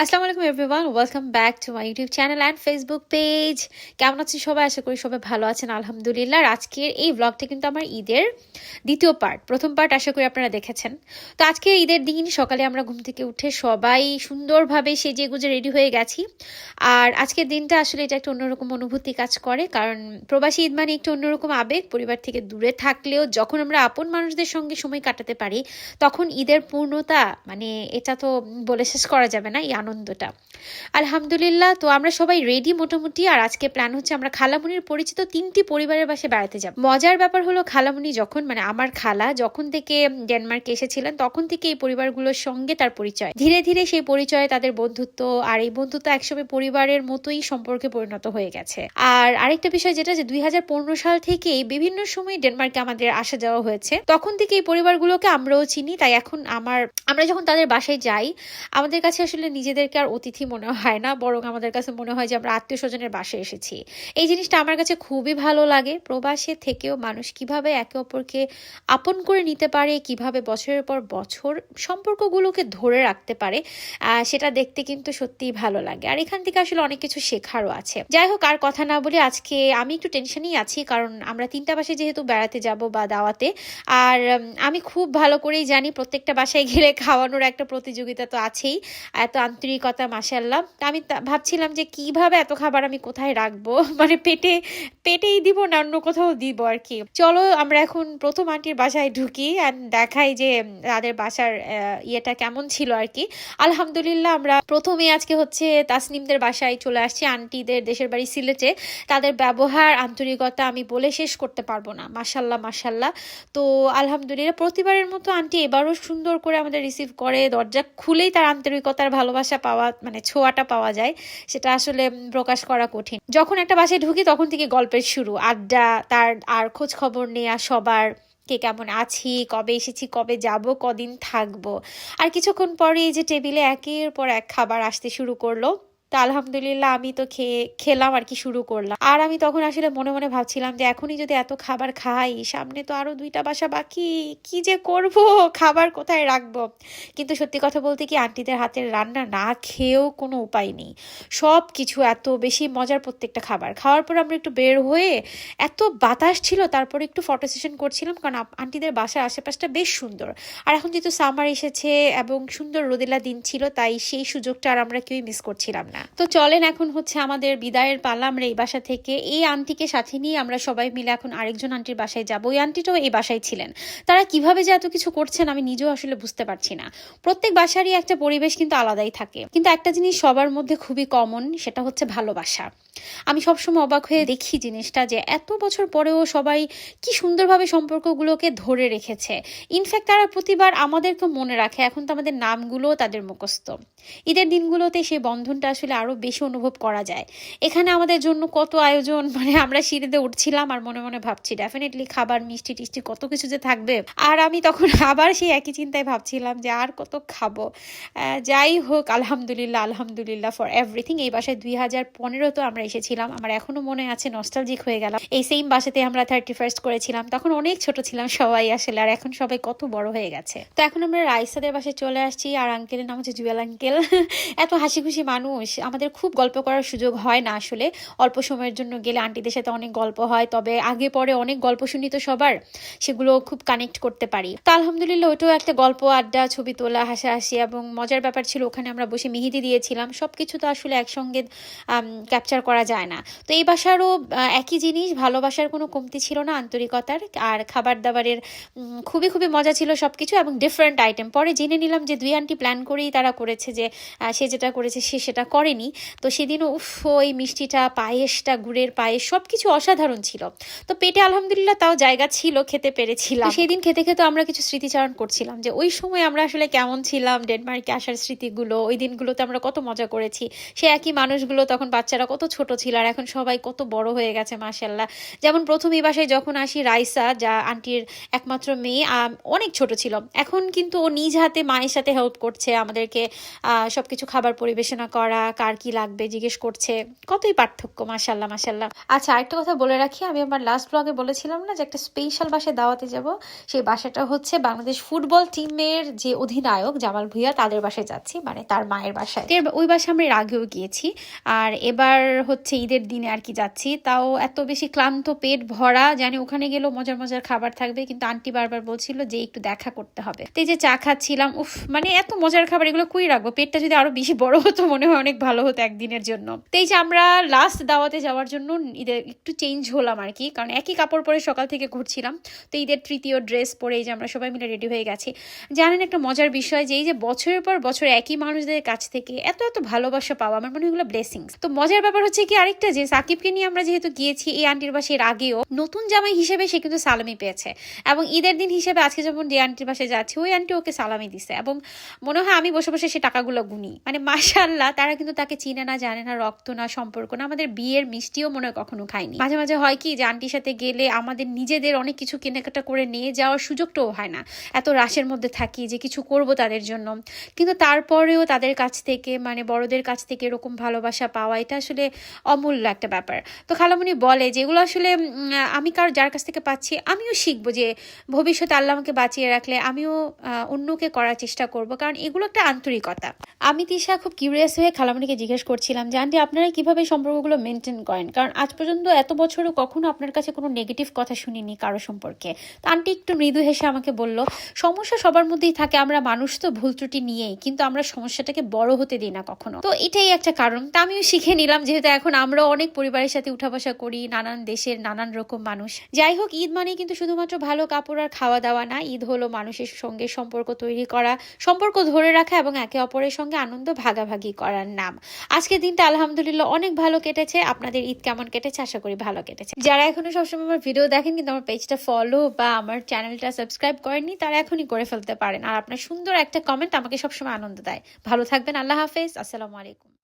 আসসালামু আলাইকুম everyone, welcome back to my YouTube channel and Facebook page. কেমন আছেন সবাই? আশা করি সবাই ভালো আছেন, আলহামদুলিল্লাহ। আর আজকের এই ব্লগটা কিন্তু আমার ঈদের দ্বিতীয় পার্ট। প্রথম পার্ট আশা করি আপনারা দেখেছেন। তো আজকে ঈদের দিন সকালে আমরা ঘুম থেকে উঠে সবাই সুন্দরভাবে সেজে গুজে রেডি হয়ে গেছি। আর আজকের দিনটা আসলে এটা একটা অন্যরকম অনুভূতি কাজ করে, কারণ প্রবাসী ঈদ মানে একটু অন্যরকম আবেগ। পরিবার থেকে দূরে থাকলেও যখন আমরা আপন মানুষদের সঙ্গে সময় কাটাতে পারি তখন ঈদের পূর্ণতা মানে এটা তো বলে শেষ করা যাবে না, এই আনন্দটা। আলহামদুলিল্লাহ। তো আমরা সবাই রেডি মোটামুটি। আর আজকে প্ল্যান হচ্ছে আমরা খালামুনির পরিচিত 3টি পরিবারের বাসায় বেড়াতে যাব। মজার ব্যাপার হলো, খালামুনি যখন মানে আমার খালা যখন থেকে ডেনমার্কে এসেছিলেন তখন থেকে এই পরিবারগুলোর সঙ্গে তার পরিচয়। ধীরে ধীরে সেই পরিচয়, তাদের বন্ধুত্ব, আর এই বন্ধুত্ব একসময় পরিবারের মতোই সম্পর্কে পরিণত হয়ে গেছে। আর আরেকটা বিষয় যেটা, যে 2015 সাল থেকেই বিভিন্ন সময় ডেনমার্কে আমাদের আসা যাওয়া হয়েছে। তখন থেকে এই পরিবারগুলোকে আমরাও চিনি। তাই এখন আমরা যখন তাদের বাসায় যাই, আমাদের কাছে আসলে নিজেদেরকে আর অতিথি মনে হয় না, বরং আমাদের কাছে মনে হয় যে আমরা আত্মীয় স্বজনের বাসায় এসেছি। এই জিনিসটা আমার কাছে খুবই ভালো লাগে। প্রবাসে থেকেও মানুষ কিভাবে একে অপরকে আপন করে নিতে পারে, কিভাবে বছরের পর বছর সম্পর্কগুলোকে ধরে রাখতে পারে, সেটা দেখতে কিন্তু সত্যিই ভালো লাগে। আর এখান থেকে আসলে অনেক কিছু শেখারও আছে। যাই হোক, আর কথা না বলে আজকে আমি একটু টেনশনেই আছি, কারণ আমরা 3টা বাসায় যেহেতু বেড়াতে যাব বা দাওয়াতে। আর আমি খুব ভালো করেই জানি প্রত্যেকটা বাসায় গেলে খাওয়ানোর একটা প্রতিযোগিতা তো আছেই। এত আন্তরিকতা, মাশাআল্লাহ। আমি ভাবছিলাম যে কিভাবে এত খাবার আমি কোথায় রাখবো, মানে পেটেই দিব না অন্য কোথাও দিব আর কি। চলো আমরা এখন প্রথম আন্টির বাসায় ঢুকি অ্যান্ড দেখাই যে তাদের বাসার ইয়েটা কেমন ছিল আর কি। আলহামদুলিল্লাহ, আমরা প্রথমে আজকে হচ্ছে তাসনিমদের বাসায় চলে আসছি, আন্টিদের দেশের বাড়ি সিলেটে। তাদের ব্যবহার, আন্তরিকতা আমি বলে শেষ করতে পারবো না। মাশাআল্লাহ মাশাআল্লাহ। তো আলহামদুলিল্লাহ, প্রতিবারের মতো আন্টি এবারও সুন্দর করে আমাদের রিসিভ করে। দরজা খুলেই তার আন্তরিকতার ভালোবাসা পাওয়া, মানে ছোঁয়াটা পাওয়া যায়, সেটা আসলে প্রকাশ করা কঠিন। যখন একটা বাসায় ঢুকি তখন থেকে গল্পের শুরু, আড্ডা, তার আর খোঁজ খবর নেওয়া সবার, কে কেমন আছি, কবে এসেছি, কবে যাব, কদিন থাকবো। আর কিছুক্ষণ পরে এই যে টেবিলে একের পর এক খাবার আসতে শুরু করলো। তা আলহামদুলিল্লাহ আমি তো খেলাম আর কি, শুরু করলাম। আর আমি তখন আসলে মনে মনে ভাবছিলাম যে এখনই যদি এত খাবার খাই, সামনে তো আরো 2টা বাসা বাকি, কি যে করব, খাবার কোথায় রাখবো। কিন্তু সত্যি কথা বলতে কি, আন্টিদের হাতের রান্না না খেয়েও কোনো উপায় নেই। সব কিছু এত বেশি মজার, প্রত্যেকটা খাবার খাওয়ার পর আমরা একটু বের হয়ে, এত বাতাস ছিল, তারপরে একটু ফটো সেশন করছিলাম, কারণ আন্টিদের বাসার আশেপাশটা বেশ সুন্দর। আর এখন যেহেতু সামার এসেছে এবং সুন্দর রোদেলা দিন ছিল, তাই সেই সুযোগটা আর আমরা কেউই মিস করছিলাম না। তো চলেন, এখন হচ্ছে আমাদের বিদায়ের পালা। আমরা এই বাসা থেকে এই আন্টিকে সাথে নিয়ে আমরা সবাই মিলে এখন আরেকজন আন্টির বাসায় যাব। ওই আন্টিটাও এই বাসায় ছিলেন। তারা কিভাবে যে এত কিছু করছেন আমি নিজেও আসলে বুঝতে পারছি না। প্রত্যেক বাসারই একটা পরিবেশ কিন্তু আলাদাই থাকে, কিন্তু একটা জিনিস সবার মধ্যে খুবই কমন, সেটা হচ্ছে ভালোবাসা। আমি সবসময় অবাক হয়ে দেখি জিনিসটা, যে এত বছর পরেও সবাই কি সুন্দরভাবে সম্পর্কগুলোকে ধরে রেখেছে। ইনফ্যাক্ট তারা প্রতিবার আমাদেরকে মনে রাখে। এখন তো আমাদের নামগুলোও তাদের মুখস্থ। ঈদের দিনগুলোতে সেই বন্ধনটা আসলে আরো বেশি অনুভব করা যায়। এখানে আমাদের জন্য কত আয়োজন, মানে আমরা সিঁড়িতে উঠছিলাম আর মনে মনে ভাবছি ডেফিনেটলি খাবার, মিষ্টি টিষ্টি কত কিছু যে থাকবে। আর আমি তখন আবার সেই একই চিন্তায় ভাবছিলাম যে আর কত খাবো। যাই হোক, আলহামদুলিল্লাহ আলহামদুলিল্লাহ ফর এভরিথিং। এই বাসায় 2015 তো আমরা এসেছিলাম, আমার এখনো মনে আছে, নস্টালজিক হয়ে গেলাম। এই সেম বাসাতে আমরা 31st করেছিলাম, তখন অনেক ছোট ছিলাম সবাই আসলে, আর এখন সবাই কত বড় হয়ে গেছে। তো এখন আমরা রাইসাদের বাসায় চলে আসছি, আর আঙ্কেলের নাম হচ্ছে জুয়েল আঙ্কেল। এত হাসি খুশি মানুষ, আমাদের খুব গল্প করার সুযোগ হয় না আসলে। অল্প সময়ের জন্য গেলে আন্টিদের সাথে অনেক গল্প হয়, তবে আগে পরে অনেক গল্প শুনি তো সবার, সেগুলো খুব কানেক্ট করতে পারি। তো আলহামদুলিল্লাহ, ওইটাও একটা গল্প, আড্ডা, ছবি তোলা, হাসাহাসি এবং মজার ব্যাপার ছিল। ওখানে আমরা বসে মেহেদি দিয়েছিলাম। সবকিছু তো আসলে একসঙ্গে ক্যাপচার করা যায় না। তো এই বাসারও একই জিনিস, ভালোবাসার কোনো কমতি ছিল না, আন্তরিকতার। আর খাবার দাবারের খুবই খুবই মজা ছিল সবকিছু, এবং ডিফারেন্ট আইটেম। পরে জেনে নিলাম যে 2 আন্টি প্ল্যান করেই তারা করেছে, যে সে যেটা করেছে সে সেটা করেনি। তো সেদিনও ওই মিষ্টিটা, পায়েসটা, গুড়ের পায়েস, সবকিছু অসাধারণ ছিল। তো পেটে আলহামদুলিল্লাহ তাও জায়গা ছিল, খেতে পেরেছিলাম। সেদিন খেতে খেতে আমরা কিছু স্মৃতিচারণ করছিলাম, যে ওই সময় আমরা আসলে কেমন ছিলাম, ডেনমার্কে আসার স্মৃতিগুলো, ওই দিনগুলোতে আমরা কত মজা করেছি। সে একই মানুষগুলো, তখন বাচ্চারা কত ছোট ছিল, আর এখন সবাই কত বড় হয়ে গেছে মাশাআল্লাহ। যেমন প্রথম এই বাসায় যখন আসি, রাইসা যা আন্টির একমাত্র মেয়ে, অনেক ছোট ছিল। এখন কিন্তু ও নিজ হাতে মায়ের সাথে হেল্প করছে আমাদেরকে, সবকিছু খাবার পরিবেশনা করা, কার কি লাগবে জিজ্ঞেস করছে, কতই পার্থক্য। মাশাল্লাহ মাশাল্লাহ। আচ্ছা, আরেকটা কথা বলে রাখি, আমি আমার লাস্ট ব্লগে বলেছিলাম না যে একটা স্পেশাল বাসায় দাওয়াতে যাব, সেই বাসাটা হচ্ছে বাংলাদেশ ফুটবল টিমের যে অধিনায়ক জামাল ভুঁইয়া তাদের বাসায় যাচ্ছি, মানে তার মায়ের বাসায়। ওই বাসায় আমরা এর আগেও গিয়েছি, আর এবার হচ্ছে ঈদের দিনে আর কি যাচ্ছি। তাও এত বেশি ক্লান্ত, পেট ভরা, জানি ওখানে গেলেও মজার মজার খাবার থাকবে, কিন্তু আন্টি বারবার বলছিল যে একটু দেখা করতে হবে। তো এই যে চা খাচ্ছিলাম, উফ মানে এত মজার খাবার, এগুলো কই রাখবো, পেটটা যদি আরো বেশি বড় হতো মনে হয় অনেক ভালো হতো একদিনের জন্য। তো এই যে আমরা লাস্ট দাওয়াতে যাওয়ার জন্য ঈদের একটু চেঞ্জ হলাম আর কি, কারণ একই কাপড় পরে সকাল থেকে ঘুরছিলাম। তো ঈদের তৃতীয় ড্রেস পরে এই যে আমরা সবাই মিলে রেডি হয়ে গেছি। জানেন একটা মজার বিষয় যে এই যে বছরের পর বছর একই মানুষদের কাছ থেকে এত এত ভালোবাসা পাওয়া, আমার মনে হয় এগুলো ব্লেসিংস। তো মজার ব্যাপার হচ্ছে কি আরেকটা, যে সাকিবকে নিয়ে আমরা যেহেতু গিয়েছি এই আন্টির বাসায়, এর আগেও নতুন জামাই হিসেবে সে কিন্তু সালামি পেয়েছে, এবং ঈদের দিন হিসেবে আজকে যখন যে আন্টির বাসায় যাচ্ছি ওই আন্টি ওকে সালামি দিছে, এবং মনে হয় আমি বসে বসে সে টাকাগুলো গুনি। মানে মাশাআল্লাহ, তারা কিন্তু তাকে চিনে না, জানে না, রক্ত না, সম্পর্ক না, আমাদের বিয়ের মিষ্টিও মনে হয় কখনো খায়নি। মাঝে মাঝে হয় কি যে আন্টির সাথে গেলে আমাদের নিজেদের অনেক কিছু কেনাকাটা করে নিয়ে যাওয়ার সুযোগটাও হয় না, এত রাশের মধ্যে থাকি যে কিছু করব তাদের জন্য, কিন্তু তারপরেও তাদের কাছ থেকে, মানে বড়দের কাছ থেকে এরকম ভালোবাসা পাওয়া, এটা আসলে অমূল্য একটা ব্যাপার। তো খালামণি বলে যে এগুলো আসলে আমি যার কাছ থেকে পাচ্ছি আমিও শিখবো, যে ভবিষ্যতে আল্লাহ আমাকে বাঁচিয়ে রাখলে আমিও অন্যকে করার চেষ্টা করব, কারণ এগুলো একটা আন্তরিকতা। আমি তিশা খুব কিউরিয়াস হয়ে খালামণিকে জিজ্ঞেস করছিলাম যে আন্টি আপনারা কিভাবে সম্পর্কগুলো মেনটেন করেন, কারণ আজ পর্যন্ত এত বছরও কখনো আপনার কাছে কোনো নেগেটিভ কথা শুনিনি কারো সম্পর্কে। তো আন্টি একটু মৃদু হেসে আমাকে বলল, সমস্যা সবার মধ্যেই থাকে, আমরা মানুষ তো, ভুল ত্রুটি নিয়েই, কিন্তু আমরা সমস্যাটাকে বড় হতে দিই না কখনো। তো এটাই একটা কারণ। তা আমিও শিখে নিলাম, যেহেতু এখন আমরা অনেক পরিবারের সাথে উঠা বসা করি, নানান দেশের নানান রকম মানুষ। যাই হোক, ঈদ মানে কিন্তু শুধুমাত্র ভালো কাপড় আর খাওয়া দাওয়া না, ঈদ হলো মানুষের সঙ্গে সম্পর্ক তৈরি করা, সম্পর্ক ধরে রাখা এবং একে অপরের সঙ্গে আনন্দ ভাগাভাগি করার নাম। আজকের দিনটা আলহামদুলিল্লাহ অনেক ভালো কেটেছে। আপনাদের ঈদ কেমন কেটেছে? আশা করি ভালো কেটেছে। যারা এখনো সবসময় আমার ভিডিও দেখেন কিন্তু আমার পেজটা ফলো বা আমার চ্যানেলটা সাবস্ক্রাইব করেননি, তারা এখনই করে ফেলতে পারেন। আর আপনার সুন্দর একটা কমেন্ট আমাকে সবসময় আনন্দ দেয়। ভালো থাকবেন। আল্লাহ হাফেজ। আসসালামু আলাইকুম।